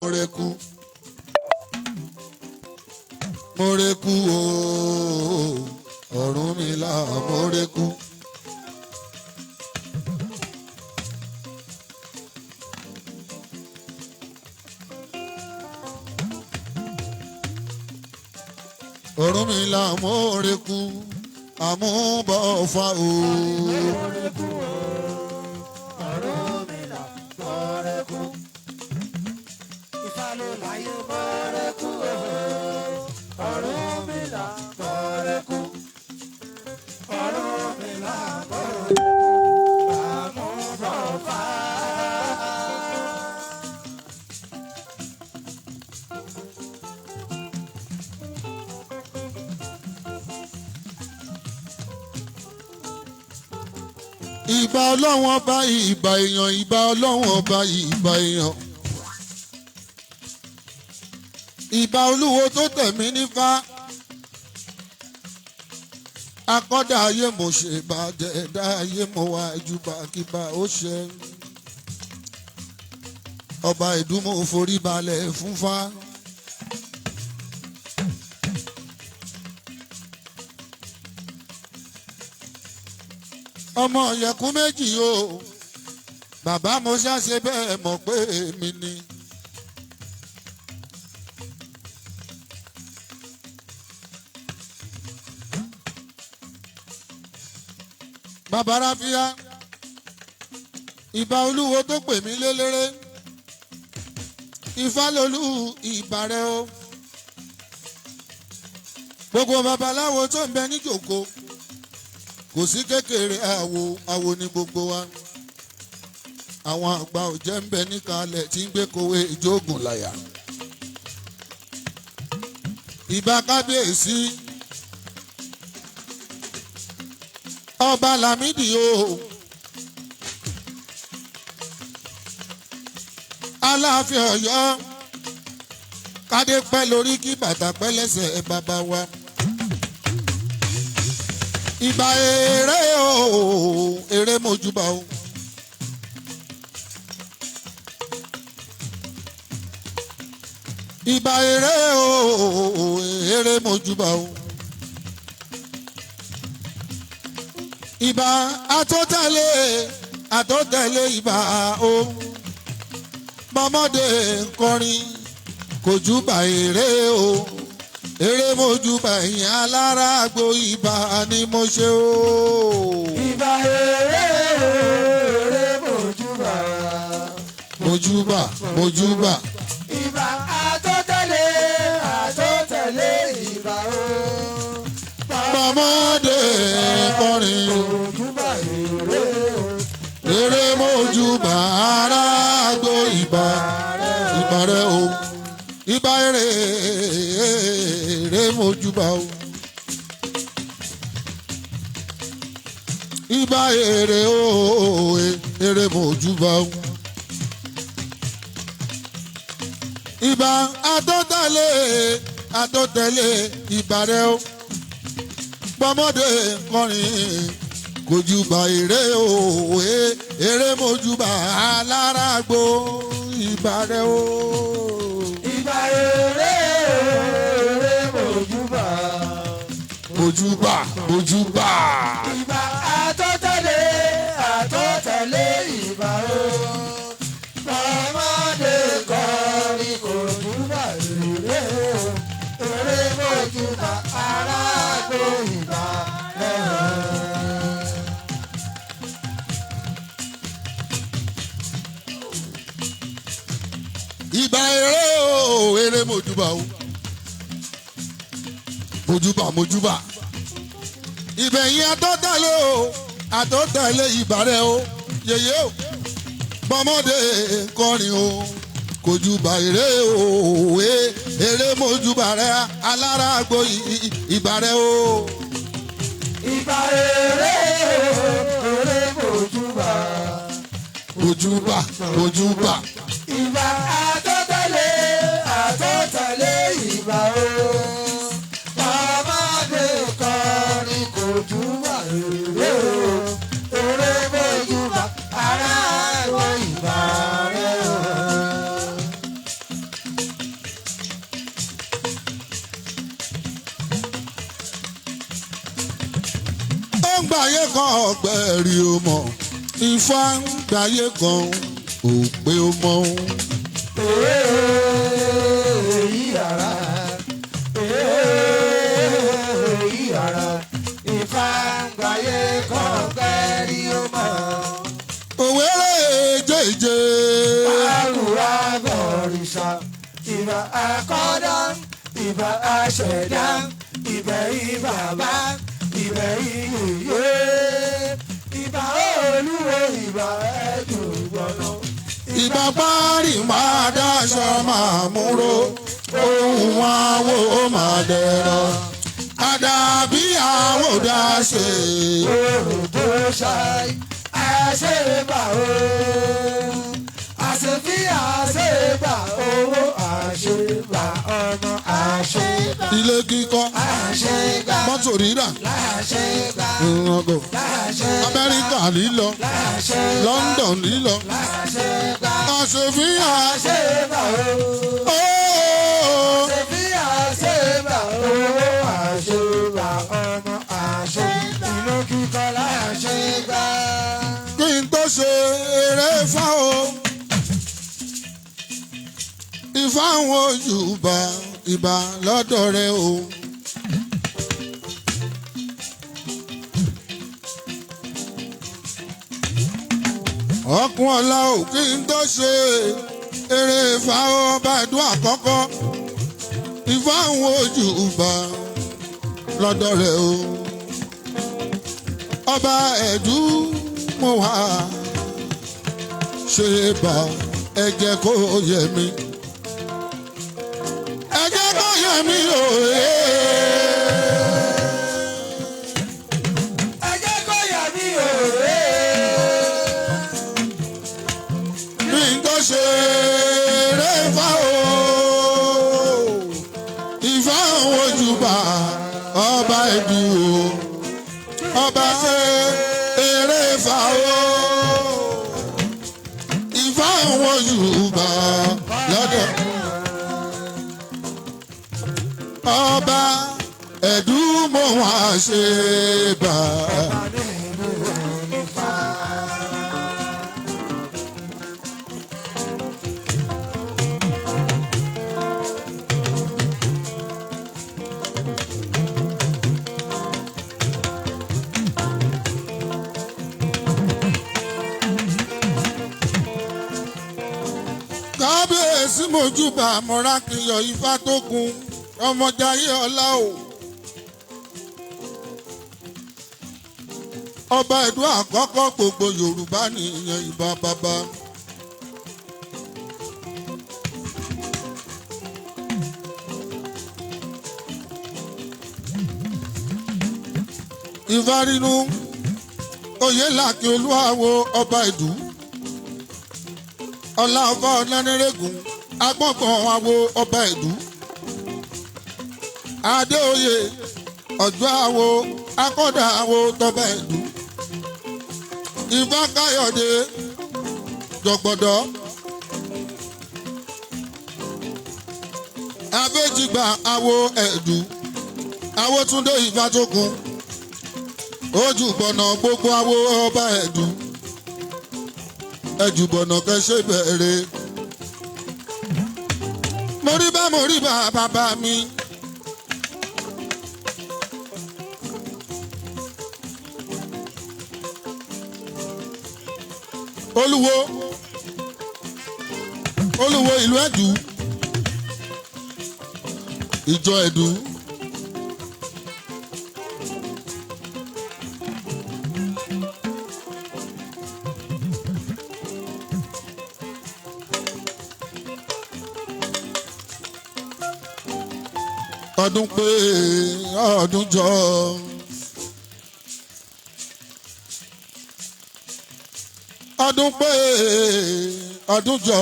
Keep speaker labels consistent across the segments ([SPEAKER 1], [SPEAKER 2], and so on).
[SPEAKER 1] Moreku Moreku o Ọ̀rúnmìlà Moreku. Ọ̀rúnmìlà Moreku àmúbọ̀fà o.
[SPEAKER 2] Moreku o Ọ̀rúnmìlà Moreku. Ifá ló láyé Moreku o Ọ̀rúnmìlà Moreku. Ọ̀rúnmìlà Moreku àmúbọ̀fà.
[SPEAKER 1] Ìbà Ọlọ́run ọba ìbà èèyàn ìbà Ọlọ́run ọba ìbà èèyàn. Ìbà Olúwo tó tẹ̀mí nífà. Akọ́dà ayé mo ṣe bàjẹ́ dá ayé mo wá júbà kíbà ó ṣe. Ọba ìdúmọ̀ forí balẹ̀ fúnfà. Ọmọ ìyẹ̀kú méjì o bàbá mo ṣàṣe bẹ́ẹ̀ mọ̀ pé èmi ni. Bàbá Ráfíà ìbà Olúwo tó pè mí lélẹ́rẹ́ Ifálolú ìbàrẹ̀ o. Gbogbo babaláwo tó ń bẹ níjòkó kò sí kékeré àwo ní gbogbo wa. Àwọn àgbà ọ̀jẹ̀ ń bẹ níkàlẹ̀ tí ń gbé kòwé ìjóògùn láyà. Ìbà kábíyèsí ọba Lámídì o. Aláàfin Ọ̀yọ́ kádé pẹ́ lórí kí bàtà pẹ́ lẹ́sẹ̀ bàbá wa. Ìbà èrè o èrè mojúbà o. Ìbà èrè o èrè mojúbà o. Ìbà àtọ́tẹ̀lé ìbà o. Bọ́mọdé nkọrin kò júbà èrè o. Èrè mojúbà ẹ̀yìn alára àgbo ìbà ni mo ṣe o.
[SPEAKER 2] Ìbà èrè mojúbà.
[SPEAKER 1] Mojúbà.
[SPEAKER 2] Ìbà àtọ́tẹ̀lé ìbà o.
[SPEAKER 1] Bọ́mọdé kọrin
[SPEAKER 2] Mojúbà èrè o.
[SPEAKER 1] èrè mojúbà ará àgbo ìbà rẹ o. Ìbà èrè mojúbà o. Ìbà èrè o èrè mojúbà o. Ìbà àtọ́tẹ̀lé ìbà rẹ o. Bọ́mọdé kọrin kò júbà èrè o èrè mojúbà aláràgbó ìbà rẹ o.
[SPEAKER 2] Ìbà èrè mojúbà.
[SPEAKER 1] Mojúbà.
[SPEAKER 2] Ìbà àtọ́tẹ̀lé ìbà o. Bọ́mọdé kọrin kò júbà èrè o. Èrè mojúbà aráàgbó ìbà rẹ̀ o.
[SPEAKER 1] Ìbà èrè o èrè mojúbà o. Mojúbà. Ìbẹ̀yìn àtọ́tẹ̀lé ìbà rẹ o. Yèyé o. Bọ́mọdé kọrin o. Kò júbà èrè o èrè mojúbà rẹ aláràgbó ìbà rẹ o.
[SPEAKER 2] Ìbà èrè mojúbà.
[SPEAKER 1] Mojúbà.
[SPEAKER 2] Ìbà àtọ́tẹ̀lé ìbà o. Bọ́mọdé kọrin kò júbà èrè o. Èrè mojúbà aráàgbó ìbà rẹ̀ o.
[SPEAKER 1] gbàyé kan ọ̀gbẹ́rì o mọ̀ Ifá ń gbàyé kan òpè o mọ̀.
[SPEAKER 2] èyí ara èyí ara Ifá ń gbàyé kan ọ̀gbẹ́rì o mọ̀.
[SPEAKER 1] Òwérè jẹ́jẹ́.
[SPEAKER 2] Àrùwá bọ̀rìṣà ìbà àkọ́dá ìbà àṣẹ̀dá ìbà ìbàbá ìbà ìyè ìbà olúwo ìbà ẹ̀dùngbọ̀nà.
[SPEAKER 1] Ìbà parí máa dáṣọ máa múró ohun àwo máa dẹ̀rọ àdàbí àwòdà ṣe.
[SPEAKER 2] Òòrùn tó ṣáì àṣẹ̀bà o àṣẹ̀fí àṣẹ̀bà owó àṣẹ̀bà ọmọ àṣẹ̀bà.
[SPEAKER 1] Ilé kíkọ́
[SPEAKER 2] Àṣẹ̀bà
[SPEAKER 1] mọ́tò rírà
[SPEAKER 2] láṣẹ̀bà
[SPEAKER 1] ìràngọ̀
[SPEAKER 2] láṣẹ̀bà
[SPEAKER 1] Amẹ́ríkà lílọ
[SPEAKER 2] láṣẹ̀bà
[SPEAKER 1] London lílọ
[SPEAKER 2] láṣẹ̀bà
[SPEAKER 1] àṣefíhàn
[SPEAKER 2] àṣẹ̀bà o àṣẹ̀fí àṣẹ̀bà owó àṣẹ̀bà ọmọ àṣẹ̀bà. Ìlú kíkọ́ láṣẹ̀bà.
[SPEAKER 1] kí n tó ṣe eré Ifá o Ifá àwọn Yorùbá ìbà lọ́dọ̀ rẹ o. Ọkùn ọ̀la ò kí n tó ṣe eré Ifá ọba ẹ̀dùn àkọ́kọ́ Ifá àwọn Yorùbá lọ́dọ̀ rẹ o. Ọba ẹ̀dùn mo wá ṣe bá ẹ jẹ́ kó yẹ mí ẹ jẹ́ kó yẹ mí òye.
[SPEAKER 2] Ẹ jẹ́ kó yà mí òwe.
[SPEAKER 1] Kí n tó ṣe eré Ifá o Ifá àwọn Yorùbá ọba ẹ̀dùn o ọba eré Ifá o Ifá àwọn Yorùbá lọ́dọ̀ ọba ẹ̀dùn mo wá ṣe bá. Kábíyèsí mojúbà mọ́rákìyọ̀ Ifá tó gun ọmọjayé ọlá o. Ọba ẹ̀dùn àkọ́kọ́ gbogbo Yorùbá nìyẹn ìbà bàbá. Ifá rínú Oyèlàkì Olúawo ọba ẹ̀dùn. Ọlá ọba ọ̀nánírègùn agbọ̀ngbọ̀n àwo ọba ẹ̀dùn. Adéoyè ọ̀jọ́ àwo akọ́dà àwo tọba ẹ̀dùn. Ifá Káyọ̀dé jọ̀gbọ̀dọ̀. Abéjìgbà àwo ẹ̀dùn. Awótúndé Ifátókun. Ojúbọ̀nà gbogbo àwo ọba ẹ̀dùn. Ẹjùbọ̀nà kẹsẹ̀ bẹ̀rẹ̀. Mo rí bá bàbá mi. Olúwo ìlú Ẹ̀dù. Ìjọ Ẹ̀dù. Ọdún pé ọdún jọ. Ọdún pé ọdún jọ.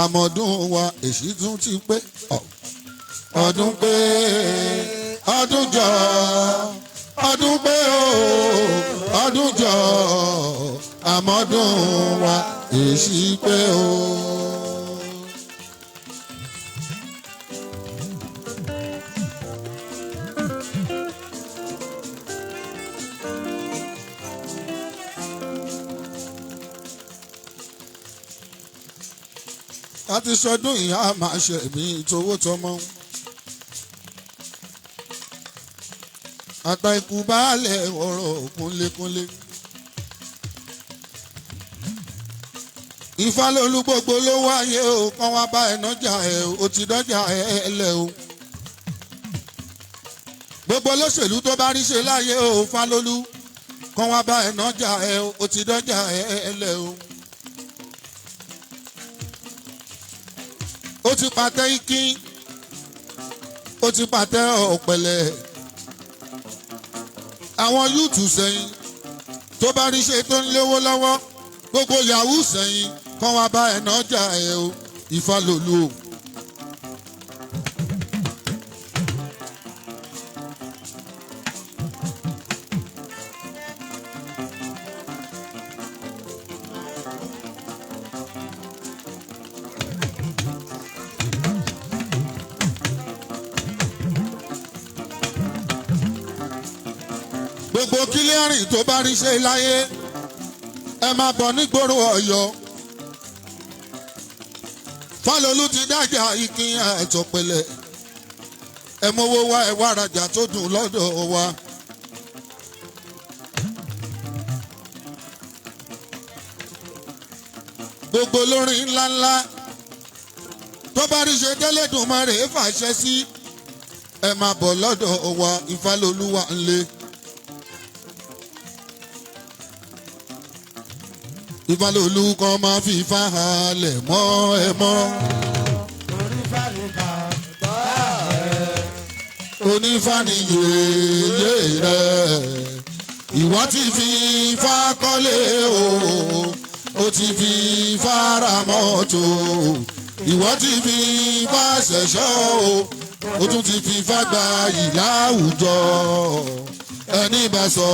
[SPEAKER 1] Àmọ̀dún wa èṣí tún ti pé. Ọdún pé ọdún jọ. Ọdún pé ọdún jọ. Àmọ̀dún wa èṣí pé o. láti sọdún ìyá máa ṣe mí tówó tọmọ. àtà ikú baálẹ̀ ọ̀rọ̀ kúnlékúnlé. Ìfálólú gbogbo ló wáyé o kán wá bá ẹ̀ nájà ẹ̀ o ti dọ́jà ẹ̀ lẹ̀ o. gbogbo olóṣèlú tó bá rí ṣe láyé o Fálólú kán wá bá ẹ̀ nájà ẹ̀ o ti dọ́jà ẹ̀ lẹ̀ o. ó ti pàtẹ ikín ó ti pàtẹ ọ̀pẹ̀lẹ̀ àwọn yúùtù sẹ́yìn tó bá rí ṣe tó ń léwó lọ́wọ́ gbogbo yahoo sẹ́yìn kán wá bá ẹ̀ nájà ẹ̀ o Ìfálólú o. gbogbo kílíọ̀rìn tó bá rí ṣe láyé ẹ máa bọ̀ nígboro Ọ̀yọ́. Fálólú ti dájà ikin àtọ̀pẹ̀lẹ̀ ẹ mówó wá ẹ wá rajà tó dùn lọ́dọ̀ wa. gbogbo olórin ńláńlá tó bá rí ṣe tẹ́lẹ̀dùnmarè fàṣẹ sí ẹ máa bọ̀ lọ́dọ̀ wa Ìfálólú wà ńlé. Ìfálólú kan máa fi Ifá halẹ̀ mọ́ ẹ mọ́. Onífá ni yèyé rẹ̀. Ìwọ ti fi Ifá kọ́lé o. Ó ti fi Ifá ra mọ́tò. Ìwọ ti fi Ifá ṣẹ̀ṣọ́ o. Ó tún ti fi Ifá gba yìí láwùjọ. Ẹni bá sọ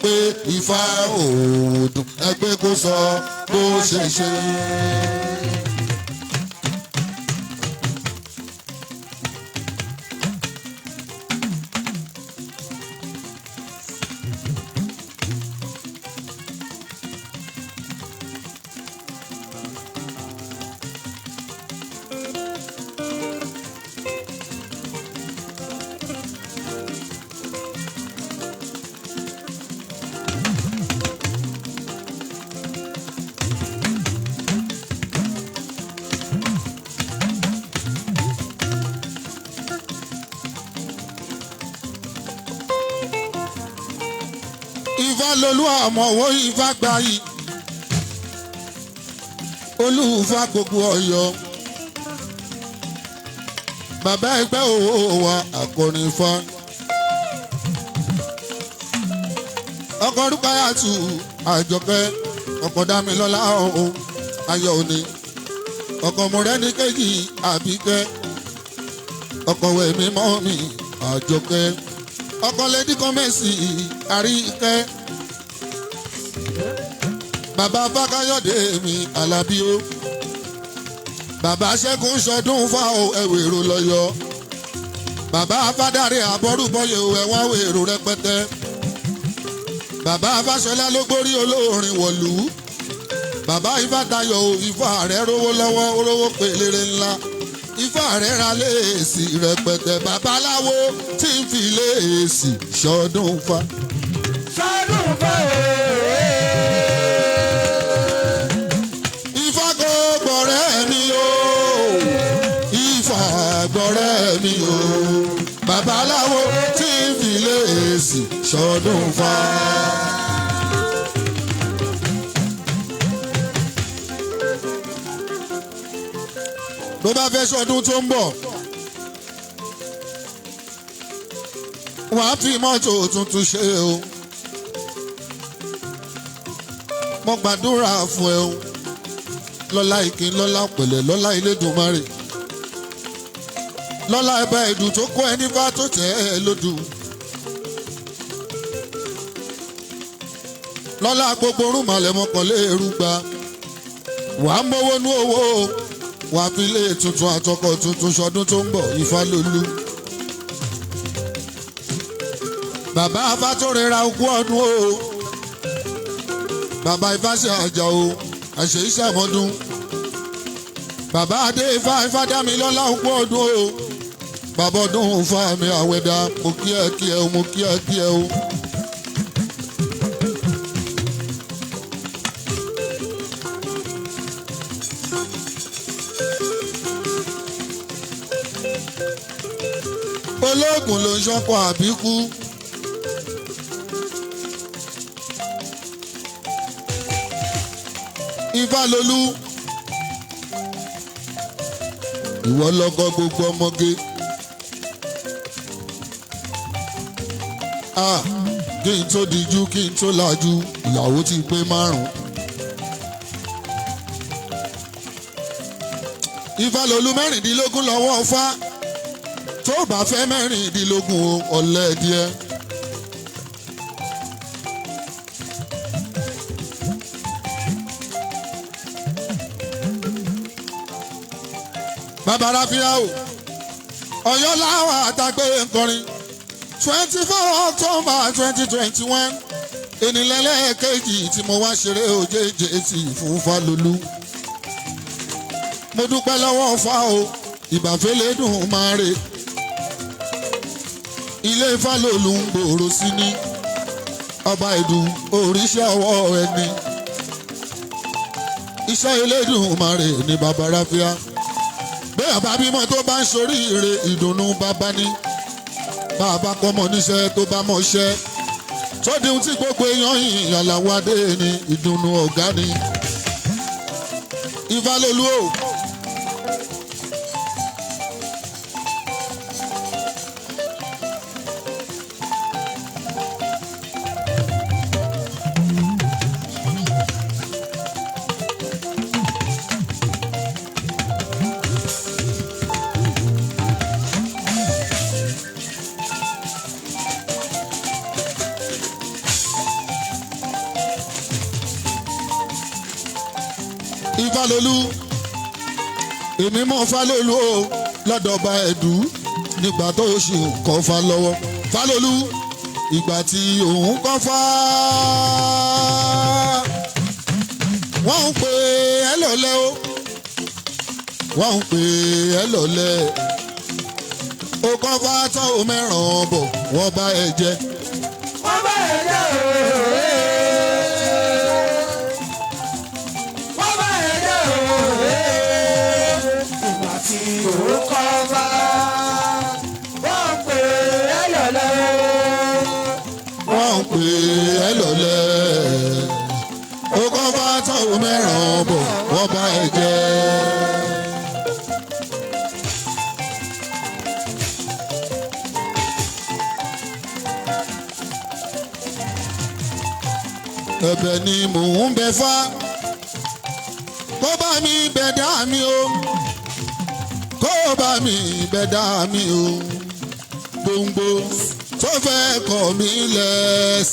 [SPEAKER 1] pé Ifá ò dùn ẹgbẹ́ kó sọ bó ṣe ṣe. Ìfálólú àmọ̀wó Ifá gbayì Olúfá gbogbo Ọ̀yọ́ bàbá ẹgbẹ́ òwò wa akọrin Ifá ọkọ Rúkáyàtù Àjọkẹ́ ọkọ Dámilọ́lá o Ayọ̀ òní ọkọ Mọ́rẹ́níkejì Àbíkẹ́ ọkọ Wẹ̀mí mọ́mì Àjọkẹ́ ọkọ Lady Kọ́mẹ́sì Àríkẹ́ bàbá Fákáyọ̀dé mi Àlàbí o bàbá Ṣẹ́gun Ṣọdún Fáò ẹ̀wèrò lọ́yọ́ bàbá Fádàrẹ Àbọ̀rúbọyè ẹ̀wọ̀n wèrò rẹpẹtẹ bàbá Fáṣọlá ló gbórí olórin wọ̀lú bàbá Ifátayọ̀ Ifá rẹ̀ rówó lọ́wọ́ rówó pèlére ńlá Ifá rẹ̀ ra léèsì rẹpẹtẹ babaláwo tí ń fi léèsì Ṣọdún Fá.
[SPEAKER 2] Ṣọdún Fá
[SPEAKER 1] Ifá kò gbọ̀rẹ́ mi o Ifá gbọ̀rẹ́ mi o babaláwo tí ń fi léèsì Ṣọdún Fá. bó bá fẹ́ sọdún tó ń bọ̀ wàá fi mọ́tò tuntun ṣe o mo gbàdúrà fún ẹ o lọ́lá ìkín lọ́lá pẹ̀lẹ́ lọ́lá Elédùmarè lọ́lá ẹ̀bá ẹ̀dùn tó kó ẹni bá tó tẹ̀ ẹ́ lódù lọ́lá gbogbo rúmọ̀lẹ́ mọ́kànlé erúgba wàá mówó nú owó wàá fi lé tuntun àtọkọ tuntun sọdún tó ń bọ̀ Ìfálólú. bàbá Afátórera ogún ọdún o bàbá Ifáṣẹ Àjà o àṣẹ ìṣàmọ́dún bàbá adé ifá ifá dá mi lọ́lá òkú ọdún o bàbá ọdún ifá mi àwẹ̀dá mo kí ẹ o mo kí ẹ o. ológun ló ń ṣọkọ àbíkú. Ifálolú ìwọ lọkọ gbogbo ọmọge. Kí n tó dijú kí n tó lajú ìyàwó ti pé 5. Ifálolú 16 lọ́wọ́ Ọ̀fà tó bá fẹ́ 16 ọ̀lẹ díẹ̀. Bàbá Ráfíà o Ọ̀yọ́ làwọn àtàgbé nkọrin 24 October 2021 ènìlẹ́lẹ́kejì tí mo wá ṣeré òjèèjì sí fún Fálolú. Mo dúpẹ́ lọ́wọ́ Ọ̀fà o ìbàfẹ́lẹ́ dùn máa rè ilé Fálolú ń gbòòrò sí ní ọba ìdù òrìṣà ọwọ́ ẹni iṣẹ́ Elédùn máa rè ní bàbá Ráfíà. Bẹ́ẹ̀ bá bímọ tó bá ń ṣoríire ìdùnnú bàbá ní bàbá kọ́mọ níṣẹ́ tó bá mọ̀ ṣẹ́ tó di ohun tí gbogbo èèyàn yìn Àlàó Adé ní ìdùnnú ọ̀gá ni. Ifálolú o Ifálolú èmi mọ̀ Fálolú o lọ́dọ̀ ọba ẹ̀dú nígbà tó ṣì ń kọ́ Fá lọ́wọ́. Fálolú ìgbà tí òun kọ́ Fá wọ́n ń pè é lọ́lẹ́ o wọ́n ń pè é lọ́lẹ́ o kọ́ Fá tán o mẹ́ràn bọ̀ wọ́n bá ẹ jẹ́.
[SPEAKER 2] wọ́n bá ẹ jẹ́ òwe.
[SPEAKER 1] Ó kọ́ Fá tán o mẹ́ràn bọ̀ wọ́n bá ẹ jẹ́. Ẹ̀bẹ̀ ni mò ń bẹ Fá kó bá mi bẹ̀ dá mi o kó bá mi bẹ̀ dá mi o gbòǹgbò tó fẹ́ kọ̀ mí lẹ́sẹ̀.